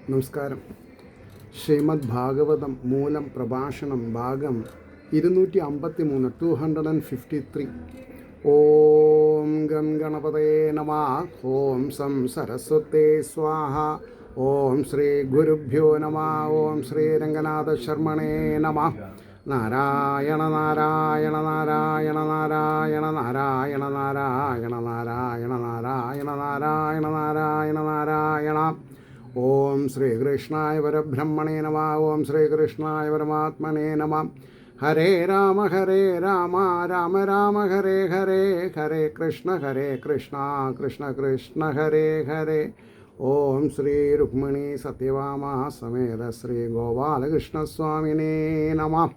നമസ്കാരം. ശ്രീമദ് ഭാഗവതം മൂലം പ്രഭാഷണം ഭാഗം 253 253. ഓം ഗം ഗണപതയേ നമഃ. ഓം സം സരസ്വതേ സ്വാഹ. ഓം ശ്രീ ഗുരുഭ്യോ നമഃ. ഓം ശ്രീ രംഗനാഥ ശർമ്മണേ നമഃ. നാരായണ നാരായണ നാരായണ നാരായണ നാരായണ നാരായണ നാരായണ നാരായണ നാരായണ നാരായണ നാരായണ. ഓം ശ്രീകൃഷ്ണായ പരബ്രഹ്മണേ നമഃ. ഓം ശ്രീകൃഷ്ണായ പരമാത്മനേ നമഃ. ഹരേ രാമ രാമ രാമ ഹരേ ഹരേ, ഹരേ കൃഷ്ണ കൃഷ്ണ കൃഷ്ണ ഹരേ ഹരേ. ഓം ശ്രീ രുക്മിണി സത്യഭാമ സമേത ശ്രീ ഗോപാലകൃഷ്ണസ്വാമിനേ നമഃ.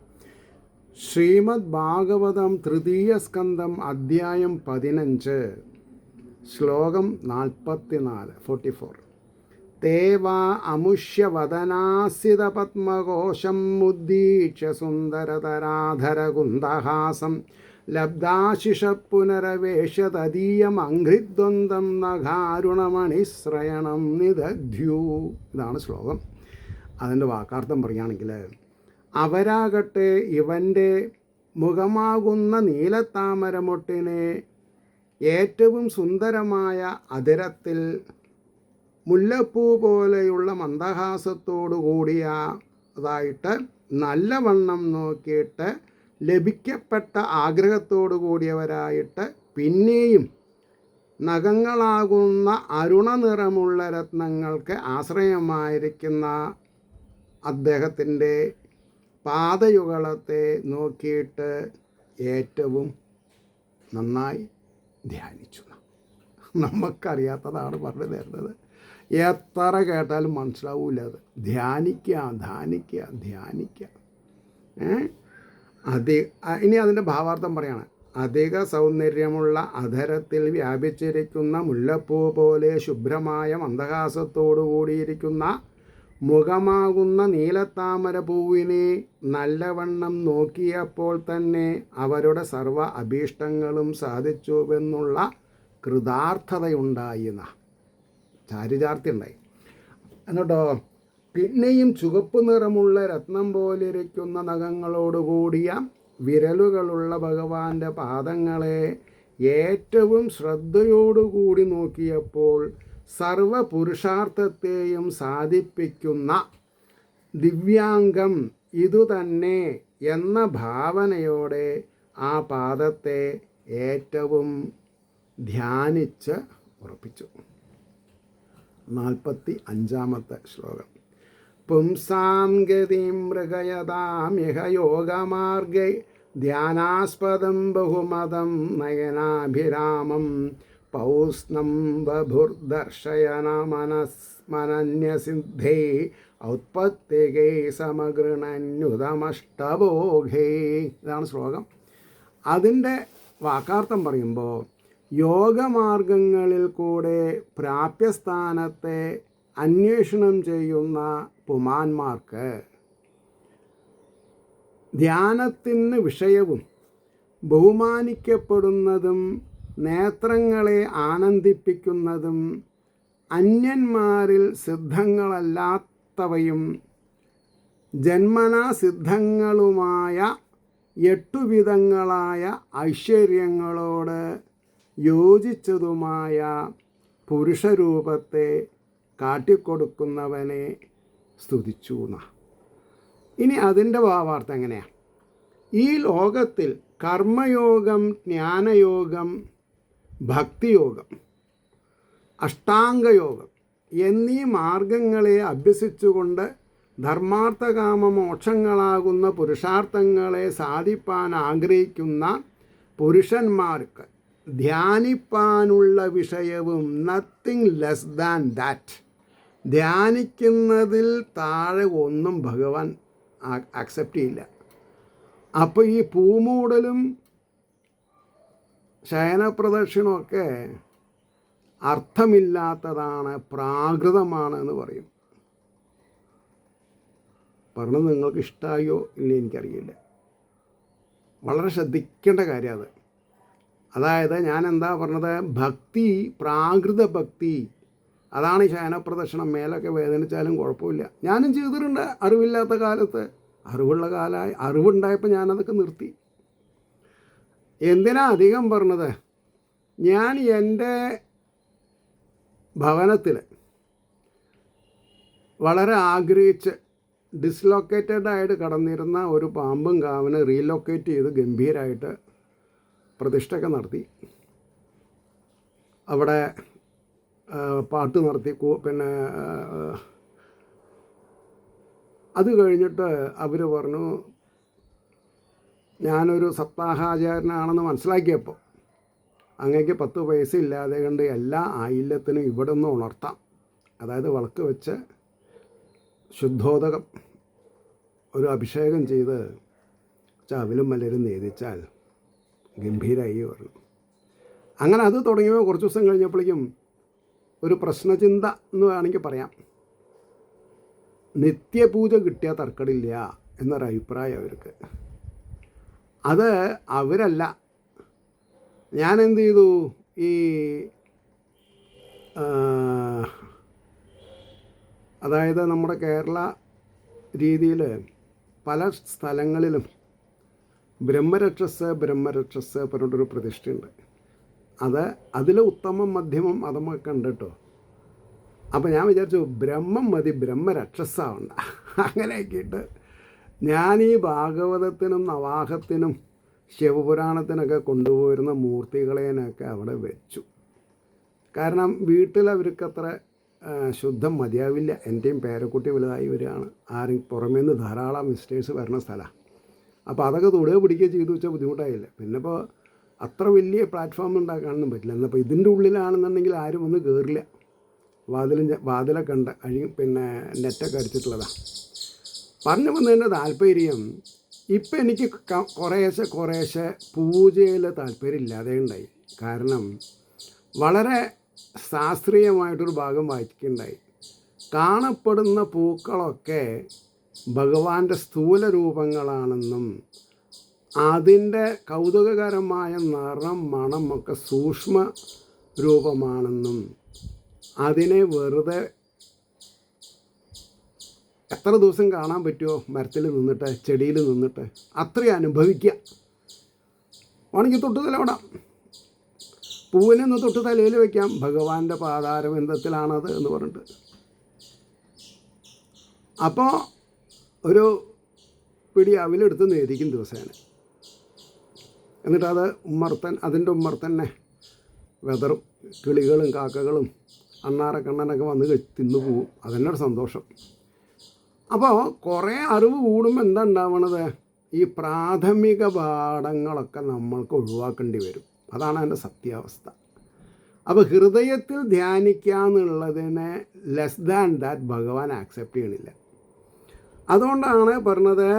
ശ്രീമദ് ഭാഗവതം തൃതീയ സ്കന്ധം അധ്യായം 15 ശ്ലോകം 44. തേവാ അമുഷ്യവദനാസിത പത്മകോശം മുദ്ദീക്ഷ്യ സുന്ദരതരാധരകുന്ദഹാസം ലബ്ധാശിഷ പുനരവേശതീയമഘ്രിദ്വന്ദ്വം നഖാരുണമണിശ്രയണം നിദധ്യൂ. ഇതാണ് ശ്ലോകം. അതിൻ്റെ വാക്കാർത്ഥം പറയുകയാണെങ്കിൽ, അവരാകട്ടെ ഇവൻ്റെ മുഖമാകുന്ന നീലത്താമരമൊട്ടിനെ ഏറ്റവും സുന്ദരമായ അതിരത്തിൽ മുല്ലപ്പൂ പോലെയുള്ള മന്ദഹാസത്തോടു കൂടിയതായിട്ട് നല്ലവണ്ണം നോക്കിയിട്ട് ലഭിക്കപ്പെട്ട ആഗ്രഹത്തോടു കൂടിയവരായിട്ട് പിന്നെയും നഖങ്ങളാകുന്ന അരുണനിറമുള്ള രത്നങ്ങൾക്ക് ആശ്രയമായിരിക്കുന്ന അദ്ദേഹത്തിൻ്റെ പാദയുഗളത്തെ നോക്കിയിട്ട് ഏറ്റവും നന്നായി ധ്യാനിച്ചു. നമുക്കറിയാത്തതാണ് പറഞ്ഞു തരുന്നത്. എത്ര കേട്ടാലും മനസ്സിലാവില്ല. അത് ധ്യാനിക്കുക. ഇനി അതിൻ്റെ ഭാവാർത്ഥം പറയാണ്. അധിക സൗന്ദര്യമുള്ള അധരത്തിൽ വ്യാപിച്ചിരിക്കുന്ന മുല്ലപ്പൂ പോലെ ശുഭ്രമായ മന്ദഹാസത്തോടു കൂടിയിരിക്കുന്ന മുഖമാകുന്ന നീലത്താമര പൂവിനെ നല്ലവണ്ണം നോക്കിയപ്പോൾ തന്നെ അവരുടെ സർവ്വ അഭീഷ്ടങ്ങളും സാധിച്ചുവെന്നുള്ള കൃതാർത്ഥതയുണ്ടായി, ചാരിതാർത്ഥ്യം ഉണ്ടായി. എന്നിട്ടോ പിന്നെയും ചുവപ്പ് നിറമുള്ള രത്നം പോലിരിക്കുന്ന നഖങ്ങളോടുകൂടിയ വിരലുകളുള്ള ഭഗവാന്റെ പാദങ്ങളെ ഏറ്റവും ശ്രദ്ധയോടുകൂടി നോക്കിയപ്പോൾ സർവ പുരുഷാർത്ഥത്തെയും സാധിപ്പിക്കുന്ന ദിവ്യാംഗം ഇതുതന്നെ എന്ന ഭാവനയോടെ ആ പാദത്തെ ഏറ്റവും ധ്യാനിച്ച് ഉറപ്പിച്ചു. 45 ശ്ലോകം. പുംസാം ഗതിം മൃഗയതാമിഹ യോഗമാർഗൈ ധ്യാനാസ്പദം ബഹുമതം നയനാഭിരാമം പൗസ്നം ബഭുർദർശയനമനന്യസിദ്ധൈ ഔത്പത്തികൈ സമഗൃണന്യുതമഷ്ടഭോഗൈ. ഇതാണ് ശ്ലോകം. അതിൻ്റെ വാക്കാർത്ഥം പറയുമ്പോൾ, യോഗമാർഗങ്ങളിൽ കൂടെ പ്രാപ്യസ്ഥാനത്തെ അന്വേഷണം ചെയ്യുന്ന പുമാന്മാർക്ക് ധ്യാനത്തിന് വിഷയവും ബഹുമാനിക്കപ്പെടുന്നതും നേത്രങ്ങളെ ആനന്ദിപ്പിക്കുന്നതും അന്യന്മാരിൽ സിദ്ധങ്ങളല്ലാത്തവയും ജന്മനാ സിദ്ധങ്ങളുമായ 8 വിധങ്ങളായ ഐശ്വര്യങ്ങളോട് യോജിച്ചതുമായ പുരുഷരൂപത്തെ കാട്ടിക്കൊടുക്കുന്നവനെ സ്തുതിച്ചു. ഇനി അതിൻ്റെ ഭാവാർത്ഥം എങ്ങനെയാണ്? ഈ ലോകത്തിൽ കർമ്മയോഗം, ജ്ഞാനയോഗം, ഭക്തിയോഗം, അഷ്ടാംഗയോഗം എന്നീ മാർഗങ്ങളെ അഭ്യസിച്ചുകൊണ്ട് ധർമാർത്ഥകാമ മോക്ഷങ്ങളാകുന്ന പുരുഷാർത്ഥങ്ങളെ സാധിപ്പാൻ ആഗ്രഹിക്കുന്ന പുരുഷന്മാർക്ക് ധ്യാനിപ്പാനുള്ള വിഷയവും നത്തിങ് ലെസ് ദാൻ ദാറ്റ്, ധ്യാനിക്കുന്നതിൽ താഴെ ഒന്നും ഭഗവാൻ അക്സെപ്റ്റ് ചെയ്യില്ല. അപ്പോൾ ഈ പൂമൂടലും ശയനപ്രദക്ഷിണമൊക്കെ അർത്ഥമില്ലാത്തതാണ്, പ്രാകൃതമാണ് എന്ന് പറയും. പറഞ്ഞത് നിങ്ങൾക്ക് ഇഷ്ടമായോ ഇല്ല എനിക്കറിയില്ല. വളരെ ശ്രദ്ധിക്കേണ്ട കാര്യം അത്. അതായത് ഞാൻ എന്താ പറഞ്ഞത്, ഭക്തി, പ്രാകൃത ഭക്തി അതാണ് ഈ ശയനപ്രദക്ഷിണം. മേലൊക്കെ വേദനിച്ചാലും കുഴപ്പമില്ല. ഞാനും ചെയ്തിട്ടുണ്ട് അറിവില്ലാത്ത കാലത്ത്. അറിവുണ്ടായപ്പോൾ ഞാനതൊക്കെ നിർത്തി. എന്തിനാ അധികം പറഞ്ഞത്? ഞാൻ എൻ്റെ ഭവനത്തിൽ വളരെ ആഗ്രഹിച്ച് ഡിസ്ലൊക്കേറ്റഡ് ആയിട്ട് കടന്നിരുന്ന ഒരു പാമ്പും കാവിനെ റീലൊക്കേറ്റ് ചെയ്ത് ഗംഭീരമായിട്ട് പ്രതിഷ്ഠയൊക്കെ നടത്തി. അവിടെ പാട്ട് നടത്തി. പിന്നെ അത് കഴിഞ്ഞിട്ട് അവർ പറഞ്ഞു, ഞാനൊരു സപ്താഹാചാരനാണെന്ന് മനസ്സിലാക്കിയപ്പോൾ അങ്ങേക്ക് 10 പൈസ ഇല്ലാതെ കൊണ്ട് എല്ലാ ആയില്യത്തിനും ഇവിടെ നിന്ന് ഉണർത്താം. അതായത് വിളക്ക് വെച്ച് ശുദ്ധോദകം ഒരു അഭിഷേകം ചെയ്ത് ചവിലും മലരും നേദിച്ചാൽ ഗംഭീരമായി പറഞ്ഞു. അങ്ങനെ അത് തുടങ്ങിയപ്പോൾ കുറച്ച് ദിവസം കഴിഞ്ഞപ്പോഴേക്കും ഒരു പ്രശ്നചിന്ത എന്ന് വേണമെങ്കിൽ പറയാം. നിത്യപൂജ കിട്ടിയാൽ തർക്കടില്ല എന്നൊരഭിപ്രായം അവർക്ക്. അത് അവരല്ല. ഞാൻ എന്ത് ചെയ്തു, ഈ അതായത് നമ്മുടെ കേരള രീതിയിൽ പല സ്ഥലങ്ങളിലും ബ്രഹ്മരക്ഷസ് പറഞ്ഞിട്ടൊരു പ്രതിഷ്ഠയുണ്ട്. അതിൽ ഉത്തമം മധ്യമം അതൊക്കെ ഉണ്ട് കേട്ടോ. അപ്പോൾ ഞാൻ വിചാരിച്ചു ബ്രഹ്മം മതി, ബ്രഹ്മരക്ഷസാവണ്ട. അങ്ങനെയൊക്കെയിട്ട് ഞാൻ ഈ ഭാഗവതത്തിനും നവാഹത്തിനും ശിവപുരാണത്തിനൊക്കെ കൊണ്ടുപോയിരുന്ന മൂർത്തികളേനൊക്കെ അവിടെ വെച്ചു. കാരണം വീട്ടിൽ അവർക്കത്ര ശുദ്ധം മതിയാവില്ല. എൻ്റെയും പേരക്കുട്ടി വലുതായി വരികയാണ്. ആരും പുറമേ നിന്ന് ധാരാളം വിസിറ്റേഴ്സ് വരുന്ന സ്ഥലമാണ്. അപ്പോൾ അതൊക്കെ തൊടുക പിടിക്കുകയോ ചെയ്തു വെച്ചാൽ ബുദ്ധിമുട്ടായില്ല. പിന്നെ ഇപ്പോൾ അത്ര വലിയ പ്ലാറ്റ്ഫോം ഉണ്ടാക്കാനൊന്നും പറ്റില്ല. എന്നപ്പോൾ ഇതിൻ്റെ ഉള്ളിലാണെന്നുണ്ടെങ്കിൽ ആരും ഒന്ന് കയറില്ല. വാതിലൊക്കെ ഉണ്ട്, പിന്നെ നെറ്റൊക്കെ അടിച്ചിട്ടുള്ളതാണ്. പറഞ്ഞു വന്നതിൻ്റെ താല്പര്യം, ഇപ്പം എനിക്ക് കുറേശ്ശെ പൂജയിൽ താല്പര്യം ഇല്ലാതെ ഉണ്ടായി. കാരണം വളരെ ശാസ്ത്രീയമായിട്ടൊരു ഭാഗം വായിക്കുകയുണ്ടായി. കാണപ്പെടുന്ന പൂക്കളൊക്കെ ഭഗവാന്റെ സ്ഥൂല രൂപങ്ങളാണെന്നും അതിൻ്റെ കൗതുകകരമായ നിറം മണം ഒക്കെ സൂക്ഷ്മ രൂപമാണെന്നും അതിനെ വെറുതെ എത്ര ദിവസം കാണാൻ പറ്റുമോ മരത്തിൽ നിന്നിട്ട്, ചെടിയിൽ നിന്നിട്ട്, അത്രയും അനുഭവിക്കുക. വേണമെങ്കിൽ തൊട്ട് തലവിടാം, പൂവിനൊന്ന് തൊട്ട് തലയിൽ വയ്ക്കാം, ഭഗവാന്റെ പാതാരബന്ധത്തിലാണത് എന്ന് പറഞ്ഞിട്ട്. അപ്പോൾ ഒരു പിടി അവിലെടുത്ത് നേദിക്കും ദിവസേന. എന്നിട്ട് അതിൻ്റെ ഉമ്മർത്തന്നെ വെതറും കിളികളും കാക്കകളും അണ്ണാറക്കണ്ണനൊക്കെ വന്ന് തിന്നു പോവും. അതന്നെ ഒരു സന്തോഷം. അപ്പോൾ കുറേ അറിവ് കൂടുമ്പോൾ എന്താ ഉണ്ടാവണത്, ഈ പ്രാഥമിക പാഠങ്ങളൊക്കെ നമ്മൾക്ക് ഒഴിവാക്കേണ്ടി വരും. അതാണ് അതിൻ്റെ സത്യാവസ്ഥ. അപ്പോൾ ഹൃദയത്തിൽ ധ്യാനിക്കാന്നുള്ളതിനെ ലെസ് ദാൻ ദാറ്റ് ഭഗവാൻ ആക്സെപ്റ്റ് ചെയ്യണില്ല. അതുകൊണ്ടാണ് പറഞ്ഞത്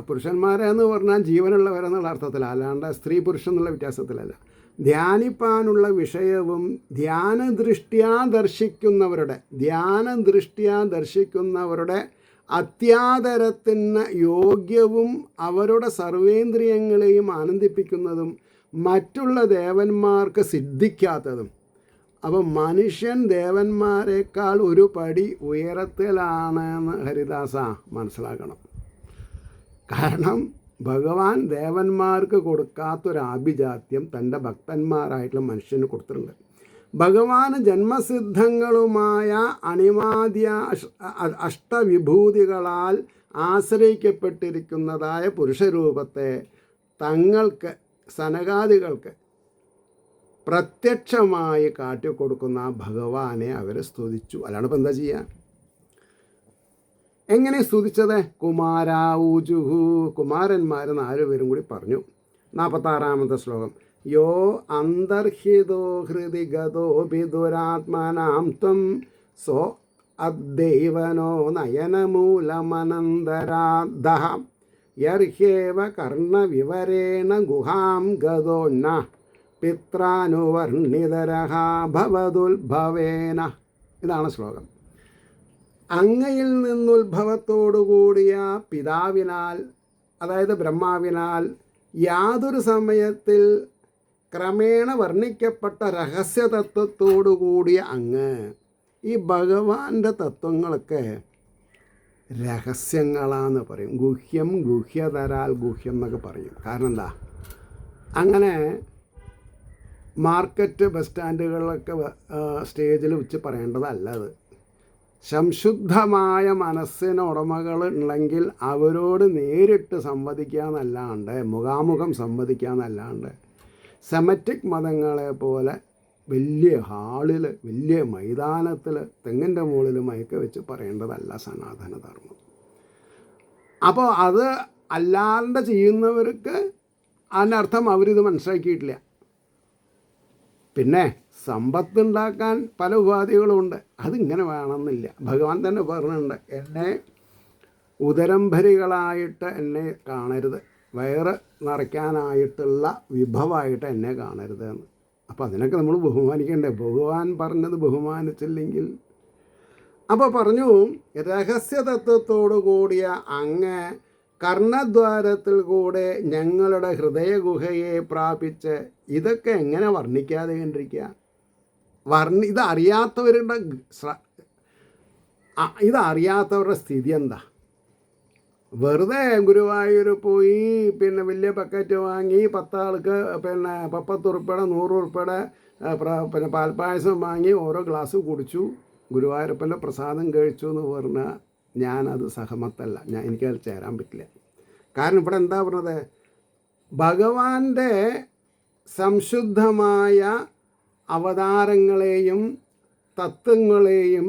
പുരുഷന്മാരെന്ന് പറഞ്ഞാൽ ജീവനുള്ളവരെന്നുള്ള അർത്ഥത്തിലാണ്, അല്ലാണ്ട് സ്ത്രീ പുരുഷൻ എന്നുള്ള വ്യത്യാസത്തിലല്ല. ധ്യാനിപ്പാനുള്ള വിഷയവും ധ്യാനദൃഷ്ട്യാ ദർശിക്കുന്നവരുടെ അത്യാദരത്തിന് യോഗ്യവും അവരുടെ സർവേന്ദ്രിയങ്ങളെയും ആനന്ദിപ്പിക്കുന്നതും മറ്റുള്ള ദേവന്മാർക്ക് സിദ്ധിക്കാത്തതും. അപ്പം മനുഷ്യൻ ദേവന്മാരെക്കാൾ ഒരു പടി ഉയരത്തിലാണെന്ന് ഹരിദാസ മനസ്സിലാക്കണം. കാരണം ഭഗവാൻ ദേവന്മാർക്ക് കൊടുക്കാത്തൊരാഭിജാത്യം തൻ്റെ ഭക്തന്മാരായിട്ടുള്ള മനുഷ്യന് കൊടുത്തിട്ടുണ്ട്. ഭഗവാന് ജന്മസിദ്ധങ്ങളുമായ അണിമാദ്യ അഷ്ടവിഭൂതികളാൽ ആശ്രയിക്കപ്പെട്ടിരിക്കുന്നതായ പുരുഷരൂപത്തെ തങ്ങൾക്ക് സനകാദികൾക്ക് പ്രത്യക്ഷമായി കാട്ടിക്കൊടുക്കുന്ന ഭഗവാനെ അവർ സ്തുതിച്ചു. അല്ലാണ്ട് ഇപ്പം എന്താ ചെയ്യുക? എങ്ങനെ സ്തുതിച്ചത്? കുമാരാഊജുഹു, കുമാരന്മാർ 4 പേരും കൂടി പറഞ്ഞു. 46-ാമത്തെ ശ്ലോകം. യോ അന്തർഹിതോ ഹൃദി ഗതോ വിദുരാത്മനാം ത്വം സോ അദ്ദൈവനോ നയനമൂലമനന്തരാദ്ധഃ യർഹ്യേവ കർണവിവരേണ ഗുഹാം ഗതോന്ന പിത്രാനുവർണിതരഹ ഭവതുൽഭവേന. ഇതാണ് ശ്ലോകം. അങ്ങയിൽ നിന്നുത്ഭവത്തോടുകൂടിയ പിതാവിനാൽ, അതായത് ബ്രഹ്മാവിനാൽ യാതൊരു സമയത്തിൽ ക്രമേണ വർണ്ണിക്കപ്പെട്ട രഹസ്യതത്വത്തോടു കൂടിയ അങ്ങ്. ഈ ഭഗവാന്റെ തത്വങ്ങളൊക്കെ രഹസ്യങ്ങളാന്ന് പറയും. ഗുഹ്യം, ഗുഹ്യതരാൽ ഗുഹ്യം എന്നൊക്കെ പറയും. കാരണം എന്താ, അങ്ങനെ മാർക്കറ്റ്, ബസ് സ്റ്റാൻഡുകളിലൊക്കെ സ്റ്റേജിൽ വെച്ച് പറയേണ്ടതല്ല. അത് സംശുദ്ധമായ മനസ്സിന് ഉടമകൾ ഉണ്ടെങ്കിൽ അവരോട് നേരിട്ട് സംവദിക്കാന്നല്ലാണ്ട്, മുഖാമുഖം സംവദിക്കാന്നല്ലാണ്ട് സെമറ്റിക് മതങ്ങളെ പോലെ വലിയ ഹാളിൽ, വലിയ മൈതാനത്തിൽ, തെങ്ങിൻ്റെ മുകളിൽ മയക്ക വെച്ച് പറയേണ്ടതല്ല സനാതനധർമ്മം. അപ്പോൾ അത് അല്ലാണ്ട് ചെയ്യുന്നവർക്ക് അതിനർത്ഥം അവരിത് മനസ്സിലാക്കിയിട്ടില്ല. പിന്നെ സമ്പത്തുണ്ടാക്കാൻ പല ഉപാധികളുമുണ്ട്, അതിങ്ങനെ വേണമെന്നില്ല. ഭഗവാൻ തന്നെ പറഞ്ഞിട്ടുണ്ട്, എന്നെ ഉദരംഭരികളായിട്ട് എന്നെ കാണരുത്, വയറ് നിറയ്ക്കാനായിട്ടുള്ള വിഭവമായിട്ട് എന്നെ കാണരുത് എന്ന്. അപ്പോൾ അതിനൊക്കെ നമ്മൾ ബഹുമാനിക്കണ്ടേ? ഭഗവാൻ പറഞ്ഞത് ബഹുമാനിച്ചില്ലെങ്കിൽ. അപ്പോൾ പറഞ്ഞു, രഹസ്യതത്വത്തോടു കൂടിയ അങ്ങ് കർണദ്വാരത്തിൽ കൂടെ ഞങ്ങളുടെ ഹൃദയഗുഹയെ പ്രാപിച്ച്. ഇതൊക്കെ എങ്ങനെ വർണ്ണിക്കാതെ കണ്ടിരിക്കുക? ഇതറിയാത്തവരുടെ സ്ഥിതി എന്താ? വെറുതെ ഗുരുവായൂർ പോയി പിന്നെ വലിയ ബക്കറ്റ് വാങ്ങി 10 ആൾക്ക് പിന്നെ 10 ഉറുപ്പിയുടെ 100 ഉറുപ്പിയുടെ പിന്നെ പാൽപ്പായസം വാങ്ങി ഓരോ ഗ്ലാസ് കുടിച്ചു, ഗുരുവായൂരപ്പൻ്റെ പ്രസാദം കഴിച്ചു എന്ന് പറഞ്ഞാൽ ഞാനത് സഹമത്തല്ല. എനിക്കത് ചേരാൻ പറ്റില്ല. കാരണം ഇവിടെ എന്താ പറഞ്ഞത്, ഭഗവാന്റെ സംശുദ്ധമായ അവതാരങ്ങളെയും തത്വങ്ങളെയും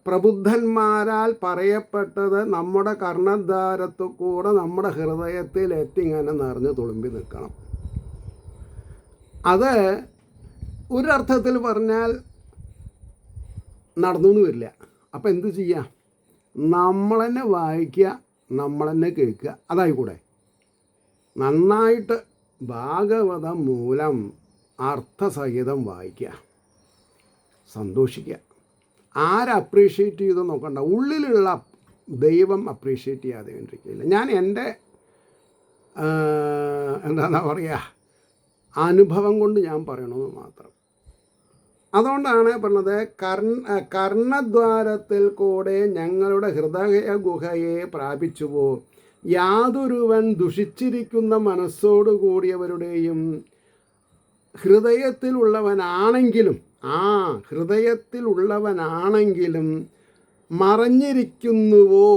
പ്രബുദ്ധന്മാരാൽ പറയപ്പെട്ടത് നമ്മുടെ കർണദ്വാരത്തു കൂടെ നമ്മുടെ ഹൃദയത്തിൽ എത്തിങ്ങനെ നിറഞ്ഞു തുളുമ്പി നിൽക്കണം. അത് ഒരർത്ഥത്തിൽ പറഞ്ഞാൽ നടന്നു എന്ന് വരില്ല. അപ്പം എന്ത് ചെയ്യുക? നമ്മൾ തന്നെ വായിക്കുക, നമ്മൾ തന്നെ കേൾക്കുക. അതായിക്കൂടെ? നന്നായിട്ട് ഭാഗവതം മൂലം അർത്ഥസഹിതം വായിക്കുക, സന്തോഷിക്കുക. അപ്രീഷിയേറ്റ് ചെയ്ത് നോക്കണ്ട, ഉള്ളിലുള്ള ദൈവം അപ്രീഷിയേറ്റ് ചെയ്യാതെ കണ്ടിരിക്കില്ല. ഞാൻ എൻ്റെ എന്താ പറയുക, അനുഭവം കൊണ്ട് ഞാൻ പറയണമെന്ന് മാത്രം. അതുകൊണ്ടാണ് പറഞ്ഞത്, കർണദ്വാരത്തിൽ കൂടെ ഞങ്ങളുടെ ഹൃദയ ഗുഹയെ പ്രാപിച്ചുവോ. യാതൊരുവൻ ദുഷിച്ചിരിക്കുന്ന മനസ്സോടുകൂടിയവരുടെയും ഹൃദയത്തിലുള്ളവനാണെങ്കിലും മറഞ്ഞിരിക്കുന്നുവോ.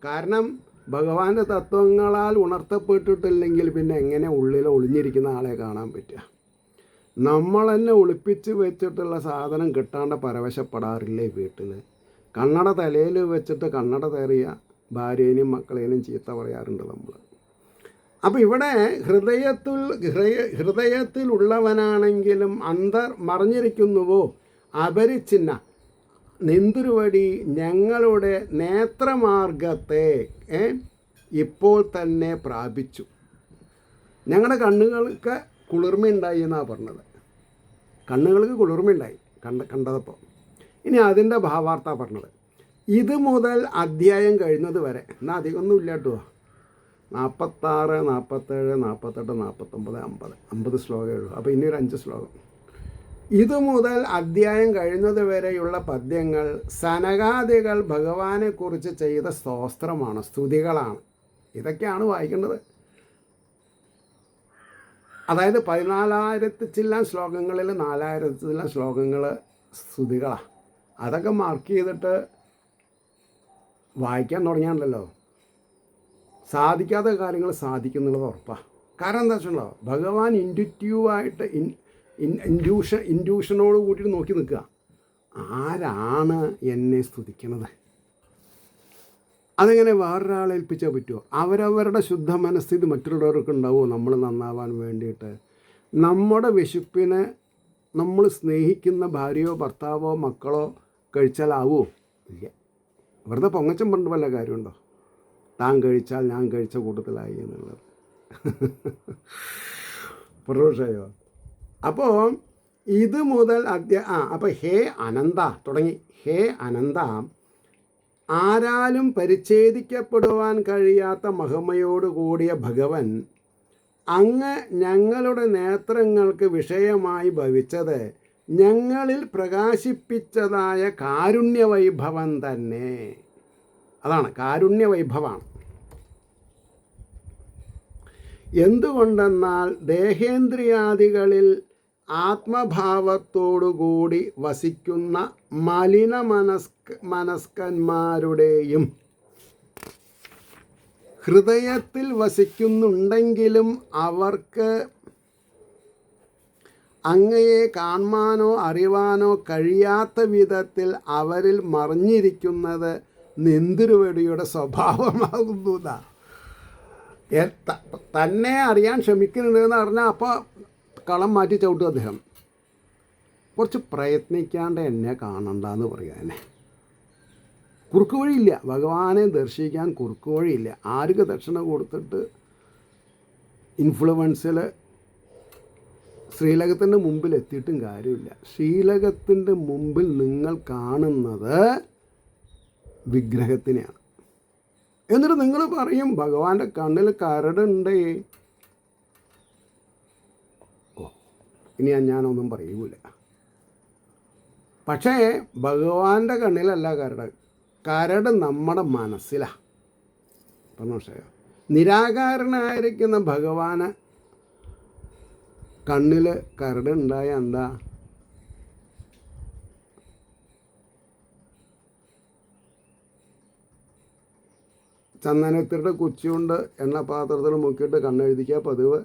കാരണം ഭഗവാന്റെ തത്വങ്ങളാൽ ഉണർത്തപ്പെട്ടിട്ടില്ലെങ്കിൽ പിന്നെ എങ്ങനെ ഉള്ളിൽ ഒളിഞ്ഞിരിക്കുന്ന ആളെ കാണാൻ പറ്റുക? നമ്മൾ തന്നെ ഒളിപ്പിച്ച് വെച്ചിട്ടുള്ള സാധനം കിട്ടാണ്ട് പരവശപ്പെടാറില്ലേ വീട്ടിൽ? കണ്ണട തലയിൽ വെച്ചിട്ട് കണ്ണട തെറിയ ഭാര്യേനെയും മക്കളേനും ചീത്ത പറയാറുണ്ട് നമ്മൾ. അപ്പോൾ ഇവിടെ ഹൃദയത്തിലുള്ളവനാണെങ്കിലും മറഞ്ഞിരിക്കുന്നുവോ. അപരിച്ഛിന്ന നിന്തുരുവടി ഞങ്ങളുടെ നേത്രമാർഗത്തെ ഇപ്പോൾ തന്നെ പ്രാപിച്ചു. ഞങ്ങളുടെ കണ്ണുകൾക്ക് കുളിർമയുണ്ടായി എന്നാണ് പറഞ്ഞത്. കണ്ണുകൾക്ക് കുളിർമയുണ്ടായി കണ്ടതപ്പോൾ. ഇനി അതിൻ്റെ ഭാവാർത്ഥ പറഞ്ഞത്, ഇത് മുതൽ അധ്യായം കഴിയുന്നത് വരെ. എന്നാൽ അധികമൊന്നും ഇല്ല കേട്ടോ. 46, 47, 48, 49, 50 ശ്ലോകമേ ഉള്ളൂ. അപ്പോൾ ഇനി ഒരു 5 ശ്ലോകം. ഇത് മുതൽ അധ്യായം കഴിയുന്നത് വരെയുള്ള പദ്യങ്ങൾ സനകാദികൾ ഭഗവാനെക്കുറിച്ച് ചെയ്ത സ്തോത്രമാണ്, സ്തുതികളാണ്. ഇതൊക്കെയാണ് വായിക്കേണ്ടത്. അതായത് 14,000 ചില്ലാൻ ശ്ലോകങ്ങളിൽ 4,000 ചില്ലാൻ ശ്ലോകങ്ങൾ സ്തുതികളാണ്. അതൊക്കെ മാർക്ക് ചെയ്തിട്ട് വായിക്കാൻ തുടങ്ങിയാണല്ലോ സാധിക്കാത്ത കാര്യങ്ങൾ സാധിക്കുന്നുള്ളത് ഉറപ്പാണ്. കാരണം എന്താ വെച്ചിട്ടുണ്ടോ, ഭഗവാൻ ഇൻഡ്യൂറ്റീവായിട്ട് ഇൻഡ്യൂഷനോട് കൂട്ടിയിട്ട് നോക്കി നിൽക്കുക, ആരാണ് എന്നെ സ്തുതിക്കുന്നത്. അതെങ്ങനെ വേറൊരാളെ ഏൽപ്പിച്ചാൽ പറ്റുമോ? അവരവരുടെ ശുദ്ധ മനസ്ഥിതി മറ്റുള്ളവർക്ക് ഉണ്ടാവുമോ നമ്മൾ നന്നാവാൻ വേണ്ടിയിട്ട്? നമ്മുടെ വിശപ്പിന് നമ്മൾ സ്നേഹിക്കുന്ന ഭാര്യയോ ഭർത്താവോ മക്കളോ കഴിച്ചാലാവോ? ഇല്ല. വെറുതെ പൊങ്ങച്ചം പണ്ട് വല്ല കാര്യമുണ്ടോ? താൻ കഴിച്ചാൽ ഞാൻ കഴിച്ച കൂട്ടത്തിലായി എന്നുള്ളത്. പ്രദോഷയോ? അപ്പോൾ ഇത് മുതൽ അപ്പോൾ ഹേ അനന്ത തുടങ്ങി. ഹേ അനന്ത, ആരാലും പരിച്ഛേദിക്കപ്പെടുവാൻ കഴിയാത്ത മഹിമയോട് കൂടിയ ഭഗവൻ അങ്ങ് ഞങ്ങളുടെ നേത്രങ്ങൾക്ക് വിഷയമായി ഭവിച്ചത് ഞങ്ങളിൽ പ്രകാശിപ്പിച്ചതായ കാരുണ്യവൈഭവം തന്നെ. അതാണ് കാരുണ്യവൈഭവമാണ്. എന്തുകൊണ്ടെന്നാൽ ദേഹേന്ദ്രിയാദികളിൽ ആത്മഭാവത്തോടുകൂടി വസിക്കുന്ന മലിന മനസ്കന്മാരുടെയും ഹൃദയത്തിൽ വസിക്കുന്നുണ്ടെങ്കിലും അവർക്ക് അങ്ങയെ കാണുവാനോ അറിയുവാനോ കഴിയാത്ത വിധത്തിൽ അവരിൽ മറിഞ്ഞിരിക്കുന്നത് നിന്തിരുവടിയുടെ സ്വഭാവമാകുന്നു. തന്നെ അറിയാൻ ശ്രമിക്കുന്നുണ്ടെന്ന് പറഞ്ഞാൽ അപ്പോൾ കളം മാറ്റി ചവിട്ടും അദ്ദേഹം. കുറച്ച് പ്രയത്നിക്കാണ്ട് എന്നെ കാണണ്ടെന്ന് പറയുക. എന്നെ കുറുക്ക് വഴിയില്ല, ഭഗവാനെ ദർശിക്കാൻ കുറുക്ക് വഴിയില്ല. ആർക്ക് ദക്ഷിണ കൊടുത്തിട്ട് ഇൻഫ്ലുവൻസിൽ ശ്രീലകത്തിൻ്റെ മുമ്പിൽ എത്തിയിട്ടും കാര്യമില്ല. ശ്രീലകത്തിൻ്റെ മുമ്പിൽ നിങ്ങൾ കാണുന്നത് വിഗ്രഹത്തിനെയാണ്. എന്നിട്ട് നിങ്ങൾ പറയും ഭഗവാന്റെ കണ്ണിൽ കരടുണ്ടേ. ഇനി ഞാനൊന്നും പറയൂല. പക്ഷേ ഭഗവാന്റെ കണ്ണിലല്ല കരട്. കരട് നമ്മുടെ മനസ്സിലാണ്. പക്ഷേ നിരാകാരനായിരിക്കുന്ന ഭഗവാന് കണ്ണിൽ കരടുണ്ടായ എന്താ? ചന്ദനത്തിൻ്റെ കുച്ചി കൊണ്ട് എണ്ണപാത്രത്തിൽ മുക്കിയിട്ട് കണ്ണെഴുതിക്കുക പതിവ്.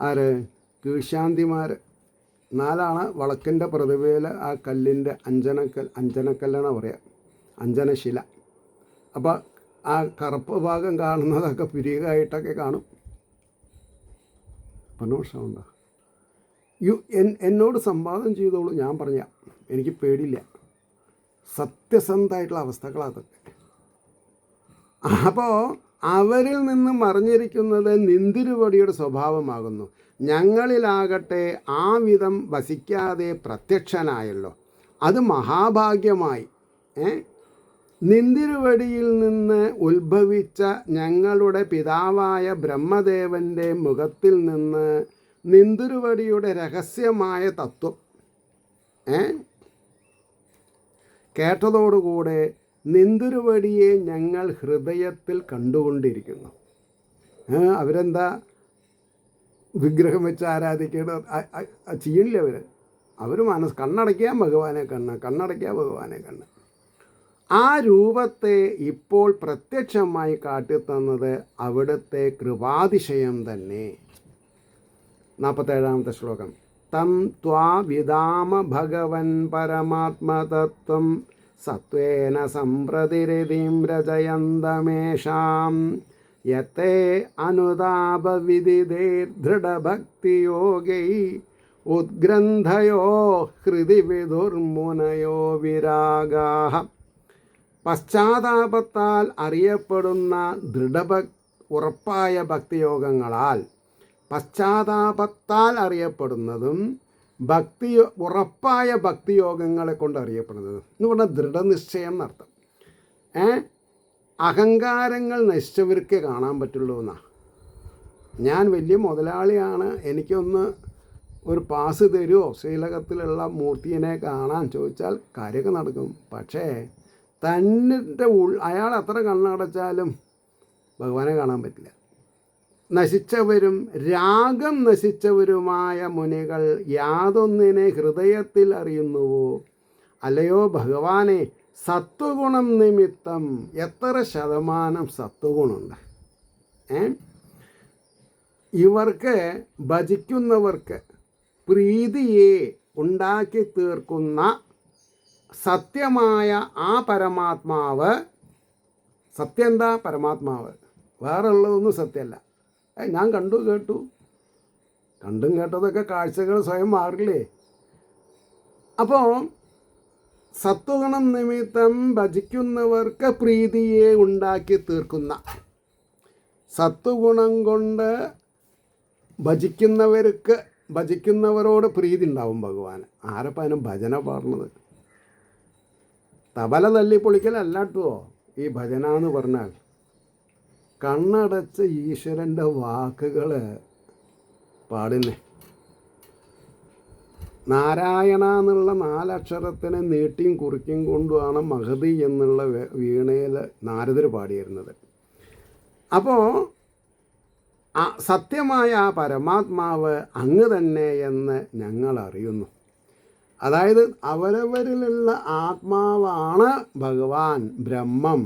ആര് കീഴ്ശാന്തിമാർ. നാലാണ് വളക്കിൻ്റെ പ്രതിഭയിൽ ആ കല്ലിൻ്റെ അഞ്ജനക്കല്ലാണ് പറയുക, അഞ്ജനശില. അപ്പോൾ ആ കറുപ്പ് ഭാഗം കാണുന്നതൊക്കെ പിരികായിട്ടൊക്കെ കാണും. പ്രശ്നമുണ്ടോ? എന്നോട് സംവാദം ചെയ്തോളൂ, ഞാൻ പറഞ്ഞ എനിക്ക് പേടിയില്ല. സത്യസന്ധമായിട്ടുള്ള അവസ്ഥകളതൊക്കെ. അപ്പോൾ അവരിൽ നിന്ന് മറിഞ്ഞിരിക്കുന്നത് നിന്തിരുവടിയുടെ സ്വഭാവമാകുന്നു. ഞങ്ങളിലാകട്ടെ ആ വിധം വസിക്കാതെ പ്രത്യക്ഷനായല്ലോ, അത് മഹാഭാഗ്യമായി. നിന്തിരുവടിയിൽ നിന്ന് ഉത്ഭവിച്ച ഞങ്ങളുടെ പിതാവായ ബ്രഹ്മദേവൻ്റെ മുഖത്തിൽ നിന്ന് നിന്തിരുവടിയുടെ രഹസ്യമായ തത്വം കേട്ടതോടുകൂടെ നിന്തിരുവടിയെ ഞങ്ങൾ ഹൃദയത്തിൽ കണ്ടുകൊണ്ടിരിക്കുന്നു. അവരെന്താ വിഗ്രഹം വെച്ച് ആരാധിക്കേണ്ടത് ചെയ്യണില്ല. അവർ കണ്ണടയ്ക്കാൻ ഭഗവാനെ കണ്ണ്. ആ രൂപത്തെ ഇപ്പോൾ പ്രത്യക്ഷമായി കാട്ടിത്തന്നത് അവിടുത്തെ കൃപാതിശയം തന്നെ. 47-ാമത്തെ ശ്ലോകം. തം ത്വാ വിദാമ ഭഗവൻ പരമാത്മതത്വം സത്വേന സംപ്രതിരതിം രചയന്തമേഷാം യത്തെ അനുതാപവിദിതേ ദൃഢഭക്തിയോഗൈ ഉദ്ഗ്രന്ഥയോ ഹൃദി വിദുർമുനയോ വിരാഗാഃ. പശ്ചാത്താപത്താൽ അറിയപ്പെടുന്ന ഉറപ്പായ ഭക്തിയോഗങ്ങളാൽ, പശ്ചാത്താപത്താൽ അറിയപ്പെടുന്നതും ഉറപ്പായ ഭക്തിയോഗങ്ങളെ കൊണ്ട് അറിയപ്പെടുന്നതും എന്ന് പറഞ്ഞാൽ ദൃഢനിശ്ചയം എന്നർത്ഥം. അഹങ്കാരങ്ങൾ നശിച്ചവർക്ക് കാണാൻ പറ്റുള്ളൂ എന്നാണ്. ഞാൻ വലിയ മുതലാളിയാണ്, എനിക്കൊന്ന് ഒരു പാസ് തരുമോ ശ്രീലകത്തിലുള്ള മൂർത്തിയെ കാണാൻ ചോദിച്ചാൽ കാര്യമൊക്കെ നടക്കും. പക്ഷേ തന്നിൻ്റെ അയാൾ അത്ര കണ്ണടച്ചാലും ഭഗവാനെ കാണാൻ പറ്റില്ല. നശിച്ചവരും രാഗം നശിച്ചവരുമായ മുനികൾ യാതൊന്നിനെ ഹൃദയത്തിൽ അറിയുന്നുവോ? അല്ലയോ ഭഗവാനെ, സത്വഗുണം നിമിത്തം എത്ര ശതമാനം സത്വഗുണമുണ്ട്? ഇവർക്ക് ഭജിക്കുന്നവർക്ക് പ്രീതിയെ ഉണ്ടാക്കി തീർക്കുന്ന സത്യമായ ആ പരമാത്മാവ്. സത്യം എന്താ? പരമാത്മാവ്. വേറെ ഉള്ളതൊന്നും സത്യമല്ല. ഞാൻ കണ്ടും കേട്ടതൊക്കെ കാഴ്ചകൾ സ്വയം മാറില്ലേ? അപ്പോൾ സത്വഗുണം നിമിത്തം ഭജിക്കുന്നവർക്ക് പ്രീതിയെ ഉണ്ടാക്കി തീർക്കുന്ന, സത്വഗുണം കൊണ്ട് ഭജിക്കുന്നവരോട് പ്രീതി ഉണ്ടാവും ഭഗവാൻ. ആരപ്പം അതിനും ഭജന പാടുന്നത്? തബല തല്ലിപ്പൊളിക്കലല്ല കേട്ടോ ഈ ഭജന എന്ന് പറഞ്ഞാൽ. കണ്ണടച്ച് ഈശ്വരൻ്റെ വാക്കുകൾ പാടുന്നേ. നാരായണ എന്നുള്ള 4 അക്ഷരത്തിനെ നീട്ടിയും കുറിക്കും കൊണ്ടുമാണ് മഹതി എന്നുള്ള വീണയിൽ നാരദർ പാടിയിരുന്നത്. അപ്പോൾ സത്യമായ ആ പരമാത്മാവ് അങ്ങ് തന്നെ എന്ന് ഞങ്ങൾ അറിയുന്നു. അതായത് അവരവരിലുള്ള ആത്മാവാണ് ഭഗവാൻ, ബ്രഹ്മം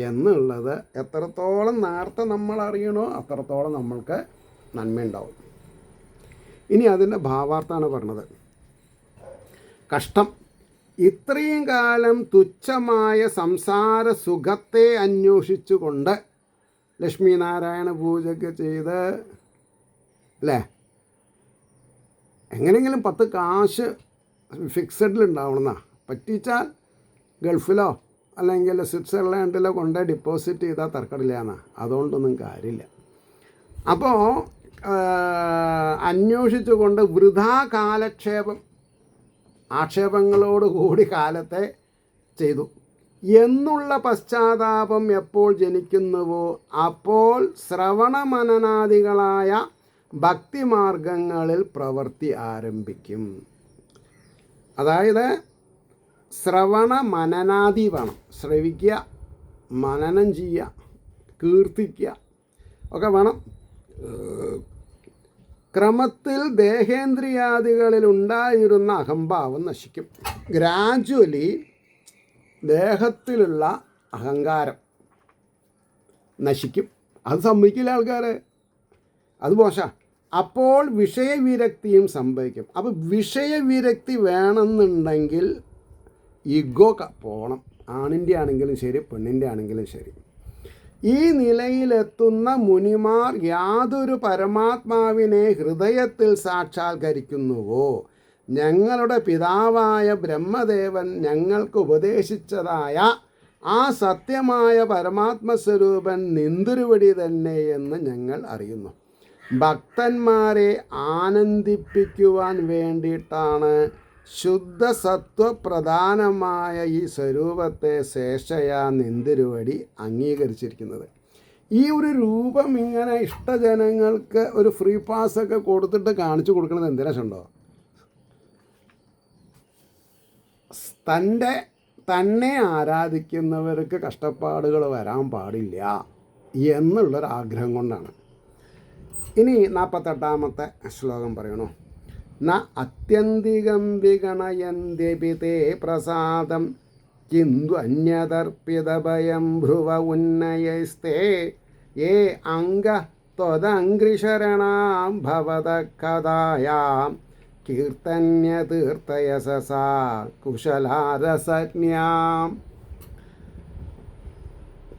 എന്നുള്ളത് എത്രത്തോളം നേരത്തെ നമ്മൾ അറിയണോ അത്രത്തോളം നമ്മൾക്ക് നന്മയുണ്ടാവും. ഇനി അതിൻ്റെ ഭാവാർത്ഥാണ് പറഞ്ഞത്. കഷ്ടം, ഇത്രയും കാലം തുച്ഛമായ സംസാര സുഖത്തെ അന്വേഷിച്ചുകൊണ്ട് ലക്ഷ്മീനാരായണ പൂജയ്ക്ക് ചെയ്ത് അല്ലേ, എങ്ങനെയെങ്കിലും 10 കാശ് ഫിക്സഡിലുണ്ടാവണമെന്നാ, പറ്റിച്ചാൽ ഗൾഫിലോ അല്ലെങ്കിൽ സ്വിറ്റ്സർലാൻഡിലോ കൊണ്ട് ഡെപ്പോസിറ്റ് ചെയ്താൽ തർക്കമില്ലാന്നാ, അതുകൊണ്ടൊന്നും കാര്യമില്ല. അപ്പോൾ അന്വേഷിച്ചുകൊണ്ട് വൃഥാ കാലക്ഷേപം, ആക്ഷേപങ്ങളോടുകൂടി കാലത്തെ ചെയ്തു എന്നുള്ള പശ്ചാത്താപം എപ്പോൾ ജനിക്കുന്നുവോ അപ്പോൾ ശ്രവണമനനാദികളായ ഭക്തിമാർഗങ്ങളിൽ പ്രവൃത്തി ആരംഭിക്കും. അതായത് ശ്രവണ മനനാദി വേണം. ശ്രവിക്കുക, മനനം ചെയ്യുക, കീർത്തിക്കുക ഒക്കെ വേണം. ക്രമത്തിൽ ദേഹേന്ദ്രിയാദികളിൽ ഉണ്ടായിരുന്ന അഹംഭാവം നശിക്കും. ഗ്രാജുവലി ദേഹത്തിലുള്ള അഹങ്കാരം നശിക്കും. അത് സമ്മതിക്കില്ല ആൾക്കാർ, അത് മോശം. അപ്പോൾ വിഷയവിരക്തിയും സംഭവിക്കും. അപ്പോൾ വിഷയവിരക്തി വേണമെന്നുണ്ടെങ്കിൽ ഈഗോ പോകണം. ആണിൻ്റെ ആണെങ്കിലും ശരി, പെണ്ണിൻ്റെ ആണെങ്കിലും ശരി. ഈ നിലയിലെത്തുന്ന മുനിമാർ യാതൊരു പരമാത്മാവിനെ ഹൃദയത്തിൽ സാക്ഷാത്കരിക്കുന്നുവോ, ഞങ്ങളുടെ പിതാവായ ബ്രഹ്മദേവൻ ഞങ്ങൾക്ക് ഉപദേശിച്ചതായ ആ സത്യമായ പരമാത്മസ്വരൂപൻ നിന്തുരുവടി തന്നെ എന്ന് ഞങ്ങൾ അറിയുന്നു. ഭക്തന്മാരെ ആനന്ദിപ്പിക്കുവാൻ വേണ്ടിയിട്ടാണ് ശുദ്ധസത്വപ്രധാനമായ ഈ സ്വരൂപത്തെ ശേഷയ നിന്തിരുവടി അംഗീകരിച്ചിരിക്കുന്നത്. ഈ ഒരു രൂപം ഇങ്ങനെ ഇഷ്ടജനങ്ങൾക്ക് ഒരു ഫ്രീ പാസ്സൊക്കെ കൊടുത്തിട്ട് കാണിച്ചു കൊടുക്കുന്നത് എന്തിനാശുണ്ടോ? തന്നെ ആരാധിക്കുന്നവർക്ക് കഷ്ടപ്പാടുകൾ വരാൻ പാടില്ല എന്നുള്ളൊരാഗ്രഹം കൊണ്ടാണ്. ഇനി 48ാമത്തെ ശ്ലോകം പറയണോ? ന അത്യന്തികം വിഗണയന്ത്യപി തേ പ്രസാദം കിന്തു അന്യതർപ്പിതഭയം ഭ്രുവ ഉന്നയസ്തേ യേ അംഗ ത്വദംഘ്രിശരണാം ഭവത കഥായാം കീർത്തന്യതീർത്ഥയസസാ കുശലാരസജ്ഞാം.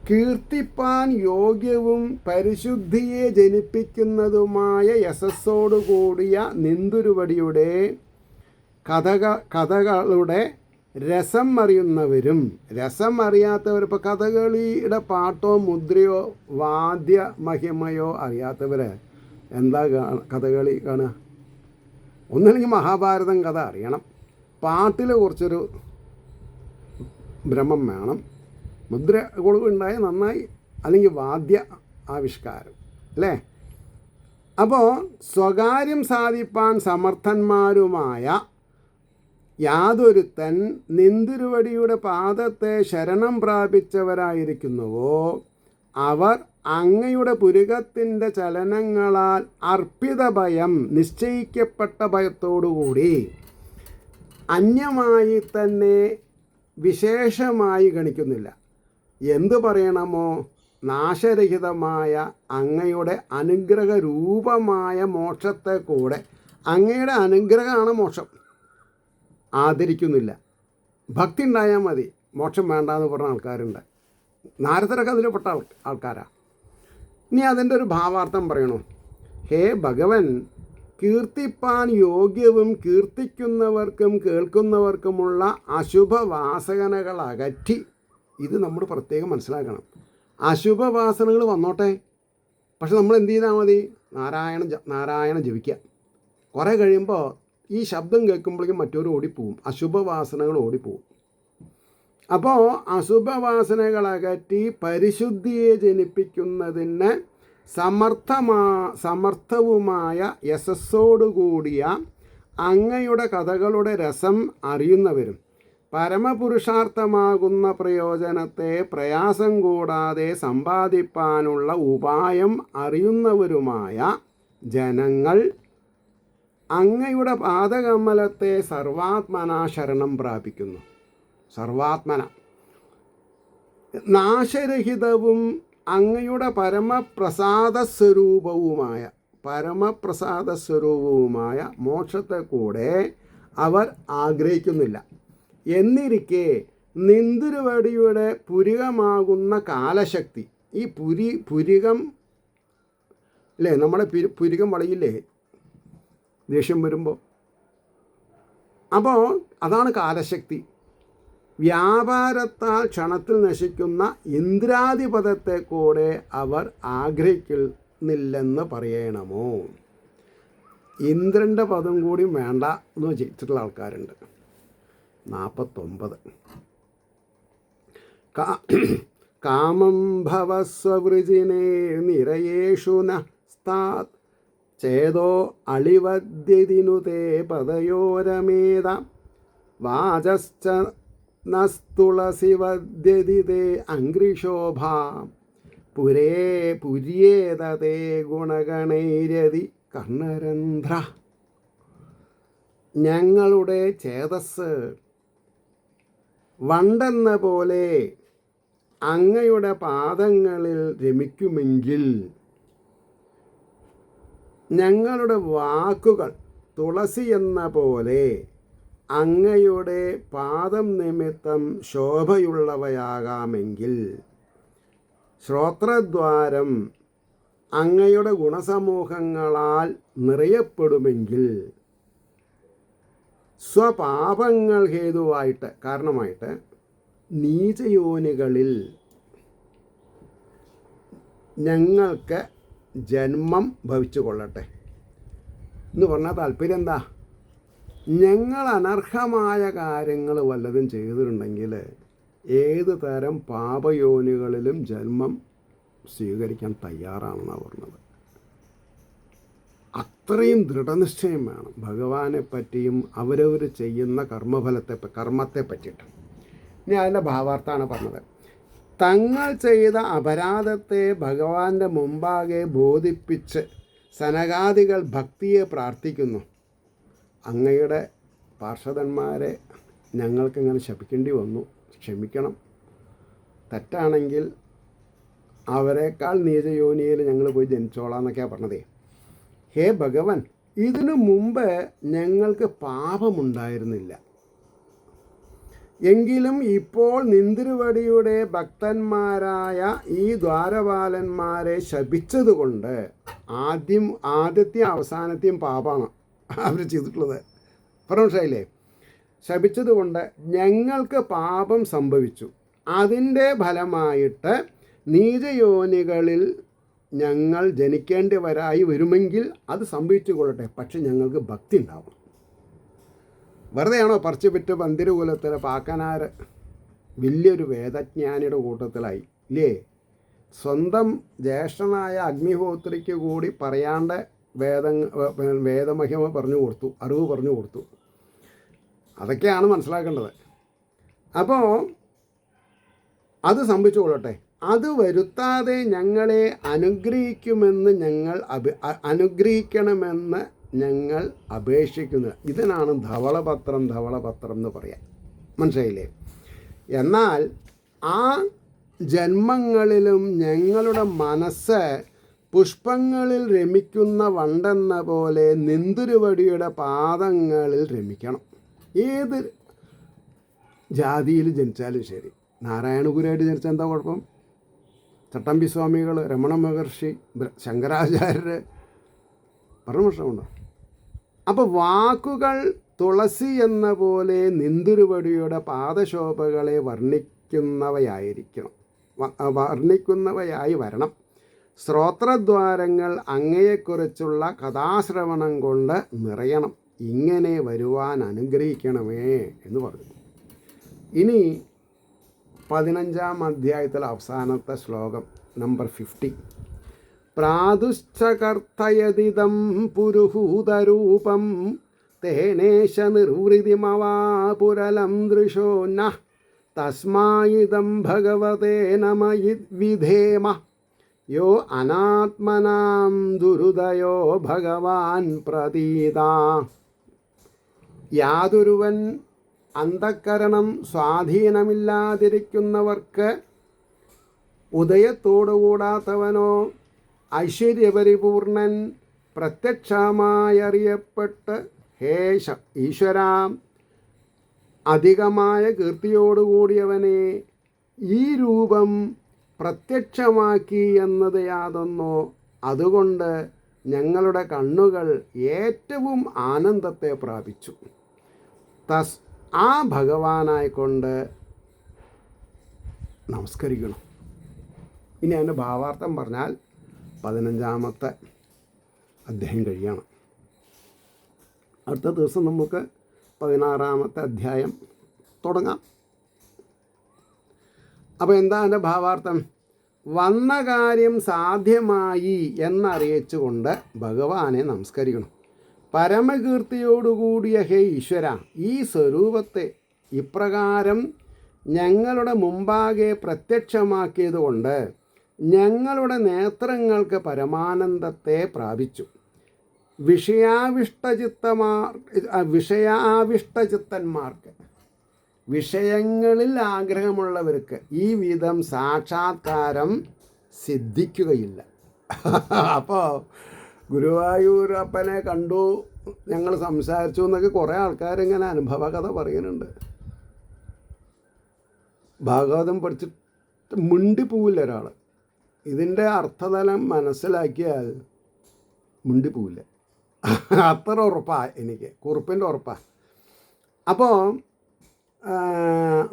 കീർത്തിപ്പാൻ യോഗ്യവും പരിശുദ്ധിയെ ജനിപ്പിക്കുന്നതുമായ യശസ്സോടുകൂടിയ നിന്തുരുവടിയുടെ കഥകളുടെ രസം അറിയുന്നവരും രസം അറിയാത്തവർ, ഇപ്പോൾ കഥകളിയുടെ പാട്ടോ മുദ്രയോ വാദ്യ മഹിമയോ അറിയാത്തവർ എന്താ കഥകളി കാണുക? ഒന്നല്ലെങ്കിൽ മഹാഭാരതം കഥ അറിയണം, പാട്ടിൽ കുറച്ചൊരു ഭ്രമം വേണം, മുദ്ര കൊടുക്കുണ്ടായ നന്നായി, അല്ലെങ്കിൽ വാദ്യ ആവിഷ്കാരം അല്ലേ. അപ്പോൾ സ്വകാര്യം സാധിപ്പാൻ സമർത്ഥന്മാരുമായ യാതൊരുത്തൻ നിന്തിരുവടിയുടെ പാദത്തെ ശരണം പ്രാപിച്ചവരായിരിക്കുന്നുവോ അവർ അങ്ങയുടെ പുരുകത്തിൻ്റെ ചലനങ്ങളാൽ അർപ്പിത ഭയം, നിശ്ചയിക്കപ്പെട്ട ഭയത്തോടുകൂടി അന്യമായി തന്നെ വിശേഷമായി ഗണിക്കുന്നില്ല. എന്തു പറയണമോ, നാശരഹിതമായ അങ്ങയുടെ അനുഗ്രഹരൂപമായ മോക്ഷത്തെ കൂടെ, അങ്ങയുടെ അനുഗ്രഹമാണ് മോക്ഷം, ആദരിക്കുന്നില്ല. ഭക്തി ഉണ്ടായാൽ മതി, മോക്ഷം വേണ്ടാന്ന് പറഞ്ഞ ആൾക്കാരുണ്ട്. നാരദരൊക്കെ അതിൽപ്പെട്ട ആൾക്കാരാണ്. ഇനി അതിൻ്റെ ഒരു ഭാവാർത്ഥം പറയണോ? ഹേ ഭഗവൻ, കീർത്തിപ്പാൻ യോഗ്യവും കീർത്തിക്കുന്നവർക്കും കേൾക്കുന്നവർക്കുമുള്ള അശുഭവാസനകൾ അകറ്റി, ഇത് നമ്മൾ പ്രത്യേകം മനസ്സിലാക്കണം. അശുഭവാസനകൾ വന്നോട്ടെ, പക്ഷെ നമ്മൾ എന്ത് ചെയ്താൽ മതി? നാരായണ ജപിക്കുക. കുറേ കഴിയുമ്പോൾ ഈ ശബ്ദം കേൾക്കുമ്പോഴേക്കും മറ്റൊരു ഓടിപ്പോവും, അശുഭവാസനകൾ ഓടിപ്പോവും. അപ്പോൾ അശുഭവാസനകളകറ്റി പരിശുദ്ധിയെ ജനിപ്പിക്കുന്നതിന് സമർത്ഥവുമായ യശസ്സോടുകൂടിയ അങ്ങയുടെ കഥകളുടെ രസം അറിയുന്നവരും പരമപുരുഷാർത്ഥമാകുന്ന പ്രയോജനത്തെ പ്രയാസം കൂടാതെ സമ്പാദിപ്പാനുള്ള ഉപായം അറിയുന്നവരുമായ ജനങ്ങൾ അങ്ങയുടെ പാദകമലത്തെ സർവാത്മന ശരണം പ്രാപിക്കുന്നു. സർവാത്മന നാശരഹിതവും അങ്ങയുടെ പരമപ്രസാദസ്വരൂപവുമായ മോക്ഷത്തെ കൂടെ അവർ ആഗ്രഹിക്കുന്നില്ല. എന്നിരിക്കെ നിന്തിരുവടിയുടെ പുരികമാകുന്ന കാലശക്തി, ഈ പുരികം അല്ലേ, നമ്മുടെ പുരികം വളയില്ലേ ദേഷ്യം വരുമ്പോൾ, അപ്പോൾ അതാണ് കാലശക്തി. വ്യാപാരത്താൽ ക്ഷണത്തിൽ നശിക്കുന്ന ഇന്ദ്രാധിപതത്തെ കൂടെ അവർ ആഗ്രഹിക്കുന്നില്ലെന്ന് പറയണമോ? ഇന്ദ്രൻ്റെ പദം കൂടി വേണ്ട എന്ന് വെച്ചിട്ടുള്ള ആൾക്കാരുണ്ട്. 49 കാമം ഭവസ്വവൃജിനേ നിരയേഷു നസ്താത് ചേതോ അളിവദ്യതിനു തേ പദയോരമേത വാചശ്ച നസ്തുളസിവദ്യതിതേ അംഗ്രിശോഭാ പുര്യേതതേ ഗുണഗണൈരതി കർണരന്ധ്ര. ഞങ്ങളുടെ ചേതസ് വണ്ടെന്ന പോലെ അങ്ങയുടെ പാദങ്ങളിൽ രമിക്കുമെങ്കിൽ ഞങ്ങളുടെ വാക്കുകൾ തുളസി എന്ന പോലെ അങ്ങയുടെ പാദം നിമിത്തം ശോഭയുള്ളവയാകാമെങ്കിൽ ശ്രോത്രദ്വാരം അങ്ങയുടെ ഗുണസമൂഹങ്ങളാൽ നിറയപ്പെടുമെങ്കിൽ സ്വപാപങ്ങൾ കാരണമായിട്ട് നീചയോനികളിൽ ഞങ്ങൾക്ക് ജന്മം ഭവിച്ചു കൊള്ളട്ടെ എന്ന് പറഞ്ഞാൽ താല്പര്യം എന്താ? ഞങ്ങൾ അനർഹമായ കാര്യങ്ങൾ വല്ലതും ചെയ്തിട്ടുണ്ടെങ്കിൽ ഏത് തരം പാപയോനികളിലും ജന്മം സ്വീകരിക്കാൻ തയ്യാറാണെന്നാണ് പറഞ്ഞത്. അത്രയും ദൃഢനിശ്ചയം വേണം ഭഗവാനെ പറ്റിയും അവരവർ ചെയ്യുന്ന കർമ്മത്തെ പറ്റിയിട്ട്. ഇനി അതിൻ്റെ ഭാവാർത്ഥാണ് പറഞ്ഞത്. തങ്ങൾ ചെയ്ത അപരാധത്തെ ഭഗവാന്റെ മുമ്പാകെ ബോധിപ്പിച്ച് സനകാദികൾ ഭക്തിയെ പ്രാർത്ഥിക്കുന്നു. അങ്ങയുടെ പാർഷദന്മാരെ ഞങ്ങൾക്കിങ്ങനെ ശപിക്കേണ്ടി വന്നു, ക്ഷമിക്കണം. തെറ്റാണെങ്കിൽ അവരെക്കാൾ നീചയോനിയിൽ ഞങ്ങൾ പോയി ജനിച്ചോളാം എന്നൊക്കെയാണ് പറഞ്ഞതേ. ഹേ ഭഗവൻ, ഇതിനു മുമ്പ് ഞങ്ങൾക്ക് പാപമുണ്ടായിരുന്നില്ല. എങ്കിലും ഇപ്പോൾ നിന്തിരുവടിയുടെ ഭക്തന്മാരായ ഈ ദ്വാരപാലന്മാരെ ശപിച്ചതുകൊണ്ട് ആദ്യത്തെയും അവസാനത്തെയും പാപമാണ് അവർ ചെയ്തിട്ടുള്ളത്. മനസ്സിലായില്ലേ? ശപിച്ചതുകൊണ്ട് ഞങ്ങൾക്ക് പാപം സംഭവിച്ചു. അതിൻ്റെ ഫലമായിട്ട് നീചയോനികളിൽ ഞങ്ങൾ ജനിക്കേണ്ടവരായി വരുമെങ്കിൽ അത് സംഭവിച്ചു കൊള്ളട്ടെ. പക്ഷെ ഞങ്ങൾക്ക് ഭക്തി ഉണ്ടാവണം. വെറുതെയാണോ പറിച്ചു വിറ്റ് പന്തിരുകുലത്തിൽ പാക്കനാർ വലിയൊരു വേദജ്ഞാനിയുടെ കൂട്ടത്തിലായി ഇല്ലേ? സ്വന്തം ജ്യേഷ്ഠനായ അഗ്നിഹോത്രിക്ക് കൂടി പറയാണ്ട് വേദമഹിമ പറഞ്ഞു കൊടുത്തു, അറിവ് പറഞ്ഞു കൊടുത്തു. അതൊക്കെയാണ് മനസ്സിലാക്കേണ്ടത്. അപ്പോൾ അത് സംഭവിച്ചു കൊള്ളട്ടെ. അത് വരുത്താതെ ഞങ്ങളെ അനുഗ്രഹിക്കണമെന്ന് ഞങ്ങൾ അപേക്ഷിക്കുന്നത്. ഇതിനാണ് ധവളപത്രം എന്ന് പറയാം. മനസ്സിലായില്ലേ? എന്നാൽ ആ ജന്മങ്ങളിലും ഞങ്ങളുടെ മനസ്സ് പുഷ്പങ്ങളിൽ രമിക്കുന്ന വണ്ടെന്ന പോലെ നിന്തിരുവടിയുടെ പാദങ്ങളിൽ രമിക്കണം. ഏത് ജാതിയിൽ ജനിച്ചാലും ശരി. നാരായണഗുരുവായിട്ട് ജനിച്ചാൽ എന്താ കുഴപ്പം? ചട്ടമ്പി സ്വാമികൾ, രമണ മഹർഷി, ശങ്കരാചാര്യർ പറഞ്ഞ പ്രശ്നമുണ്ടോ? അപ്പോൾ വാക്കുകൾ തുളസി എന്ന പോലെ നിന്തിരുവടിയുടെ പാദശോഭകളെ വർണ്ണിക്കുന്നവയായി വരണം. ശ്രോത്രദ്വാരങ്ങൾ അങ്ങയെക്കുറിച്ചുള്ള കഥാശ്രവണം കൊണ്ട് നിറയണം. ഇങ്ങനെ വരുവാൻ അനുഗ്രഹിക്കണമേ എന്ന് പറഞ്ഞു. ഇനി 15-ാം അധ്യായത്തിലെ അവസാനത്തെ ശ്ലോകം നമ്പർ 50. പ്രാതുശ്ചകർത്തയതിദം പുരുഹൂതരൂപം തേനേശ നിർവൃതിമവാപുരലം ദൃശോ ന തസ്മായിദം ഭഗവതേ നമയിദ്വിധേമ യോ അനാത്മനാം ദുരുദയോ ഭഗവാൻ പ്രതീത. യാതൊരുവൻ അന്ധക്കരണം സ്വാധീനമില്ലാതിരിക്കുന്നവർക്ക് ഉദയത്തോടുകൂടാത്തവനോ ഐശ്വര്യപരിപൂർണൻ പ്രത്യക്ഷമായറിയപ്പെട്ട് ഹേശ ഈശ്വരാം അധികമായ കീർത്തിയോടുകൂടിയവനെ ഈ രൂപം പ്രത്യക്ഷമാക്കി എന്നത് യാതൊന്നോ, അതുകൊണ്ട് ഞങ്ങളുടെ കണ്ണുകൾ ഏറ്റവും ആനന്ദത്തെ പ്രാപിച്ചു. ആ ഭഗവാനായിക്കൊണ്ട് നമസ്കരിക്കണം. ഇനി അതിൻ്റെ ഭാവാർത്ഥം പറഞ്ഞാൽ 15-ാമത്തെ അധ്യായം കഴിയണം. അടുത്ത ദിവസം നമുക്ക് 16-ാമത്തെ അധ്യായം തുടങ്ങാം. അപ്പോൾ എന്താ അതിൻ്റെ ഭാവാർത്ഥം? വന്ന കാര്യം സാധ്യമായി എന്നറിയിച്ചുകൊണ്ട് ഭഗവാനെ നമസ്കരിക്കണം. പരമകീർത്തിയോടുകൂടിയ ഹേ ഈശ്വര, ഈ സ്വരൂപത്തെ ഇപ്രകാരം ഞങ്ങളുടെ മുമ്പാകെ പ്രത്യക്ഷമാക്കിയതുകൊണ്ട് ഞങ്ങളുടെ നേത്രങ്ങൾക്ക് പരമാനന്ദത്തെ പ്രാപിച്ചു. വിഷയാവിഷ്ടചിത്തന്മാർക്ക്, വിഷയങ്ങളിൽ ആഗ്രഹമുള്ളവർക്ക് ഈ വിധം സാക്ഷാത്കാരം സിദ്ധിക്കുകയില്ല. അപ്പോൾ ഗുരുവായൂരപ്പനെ കണ്ടു, ഞങ്ങൾ സംസാരിച്ചു എന്നൊക്കെ കുറേ ആൾക്കാരിങ്ങനെ അനുഭവ കഥ പറയുന്നുണ്ട്. ഭാഗവതം പഠിച്ചിട്ട് മിണ്ടിപ്പോവില്ല ഒരാൾ. ഇതിൻ്റെ അർത്ഥതലം മനസ്സിലാക്കിയാൽ മിണ്ടിപ്പോവില്ല. അത്ര ഉറപ്പാണ് എനിക്ക്, കുറിപ്പിൻ്റെ ഉറപ്പാണ്. അപ്പോൾ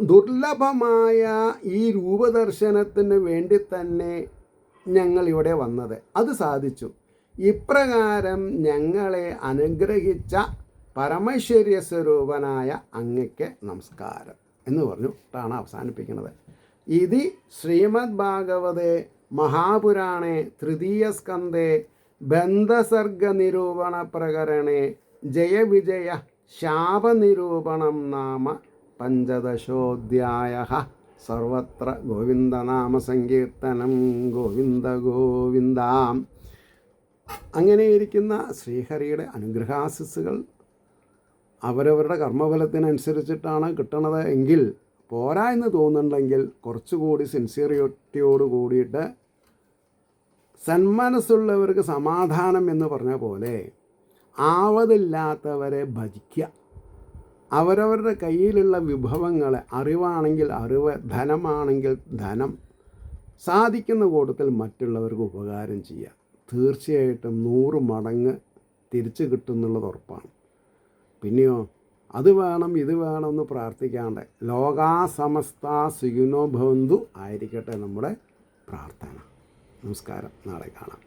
ദുർലഭമായ ഈ രൂപദർശനത്തിന് വേണ്ടി തന്നെ ഞങ്ങൾ ഇവിടെ വന്നത്, അത് സാധിച്ചു. ഇപ്രകാരം ഞങ്ങളെ അനുഗ്രഹിച്ച പരമൈശ്വര്യ സ്വരൂപനായ അങ്ങയ്ക്ക് നമസ്കാരം എന്ന് പറഞ്ഞിട്ടാണ് അവസാനിപ്പിക്കുന്നത്. ഇത് ശ്രീമദ് ഭാഗവതേ മഹാപുരാണേ തൃതീയസ്കന്ധേ ബന്ധസർഗനിരൂപണ പ്രകരണേ ജയവിജയ ശാപനിരൂപണം നാമ 15-ഓധ്യായഃ. സർവത്ര ഗോവിന്ദനാമസങ്കീർത്തനം. ഗോവിന്ദ ഗോവിന്ദ. അങ്ങനെയിരിക്കുന്ന ശ്രീഹരിയുടെ അനുഗ്രഹാശിസ്സുകൾ അവരവരുടെ കർമ്മഫലത്തിനനുസരിച്ചിട്ടാണ് കിട്ടണത് എങ്കിൽ പോരാ എന്ന് തോന്നുന്നുണ്ടെങ്കിൽ കുറച്ചുകൂടി സിൻസിയറിറ്റിയോട് കൂടിയിട്ട് സന്മനസ്സുള്ളവർക്ക് സമാധാനം എന്ന് പറഞ്ഞ പോലെ ആവതില്ലാത്തവരെ ഭജിക്കുക. അവരവരുടെ കയ്യിലുള്ള വിഭവങ്ങളെ, അറിവാണെങ്കിൽ അറിവ്, ധനമാണെങ്കിൽ ധനം, സാധിക്കുന്ന കൂട്ടത്തിൽ മറ്റുള്ളവർക്ക് ഉപകാരം ചെയ്യുക. തീർച്ചയായിട്ടും 100 മടങ്ങ് തിരിച്ചു കിട്ടുന്നുള്ളത് ഉറപ്പാണ്. പിന്നെയോ അത് വേണം ഇത് വേണമെന്ന് പ്രാർത്ഥിക്കാണ്ട് ലോകാ സമസ്ത സുഖിനോ ഭവന്തു ആയിരിക്കട്ടെ നമ്മുടെ പ്രാർത്ഥന. നമസ്കാരം. നാളെ കാണാം.